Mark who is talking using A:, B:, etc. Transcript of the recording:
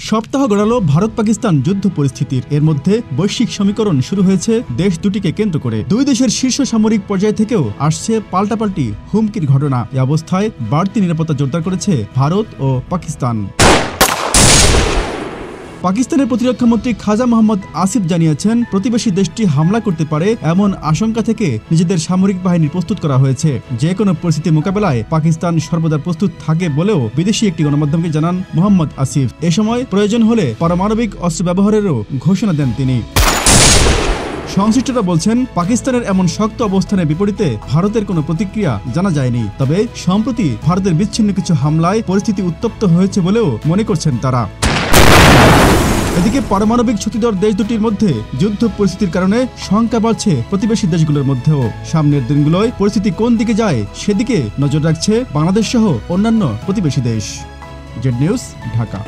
A: সপ্তাহ গড়ালো ভারত পাকিস্তান যুদ্ধ পরিস্থিতির। এর মধ্যে বৈশ্বিক সমীকরণ শুরু হয়েছে দেশ দুটিকে কেন্দ্র করে। দুই দেশের শীর্ষ সামরিক পর্যায় থেকেও আসছে পাল্টাপাল্টি হুমকির ঘটনা। এই অবস্থায় বাড়তি নিরাপত্তা জোরদার করেছে ভারত ও পাকিস্তান। পাকিস্তানের প্রতিরক্ষা মন্ত্রী খাজা মোহাম্মদ আসিফ জানিয়েছেন, প্রতিবেশী দেশটি হামলা করতে পারে এমন আশঙ্কা থেকে নিজেদের সামরিক বাহিনী প্রস্তুত করা হয়েছে। যে কোনো পরিস্থিতি মোকাবেলায় পাকিস্তান সর্বদা প্রস্তুত থাকে বলেও বিদেশি একটি গণমাধ্যমকে জানান মোহাম্মদ আসিফ। এ সময় প্রয়োজন হলে পারমাণবিক অস্ত্র ব্যবহারেরও ঘোষণা দেন তিনি। সংশ্লিষ্টরা বলছেন, পাকিস্তানের এমন শক্ত অবস্থানের বিপরীতে ভারতের কোনো প্রতিক্রিয়া জানা যায়নি। তবে সম্প্রতি ভারতের বিচ্ছিন্ন কিছু হামলায় পরিস্থিতি উত্তপ্ত হয়েছে বলেও মনে করছেন তারা। এদিকে পারমাণবিক শক্তিধর দেশ দুটির মধ্যে যুদ্ধ পরিস্থিতির কারণে শঙ্কা বাড়ছে প্রতিবেশী দেশগুলোর মধ্যেও। সামনের দিনগুলোয় পরিস্থিতি কোন দিকে যায় সেদিকে নজর রাখছে বাংলাদেশ সহ অন্যান্য প্রতিবেশী দেশ। Z news, Dhaka.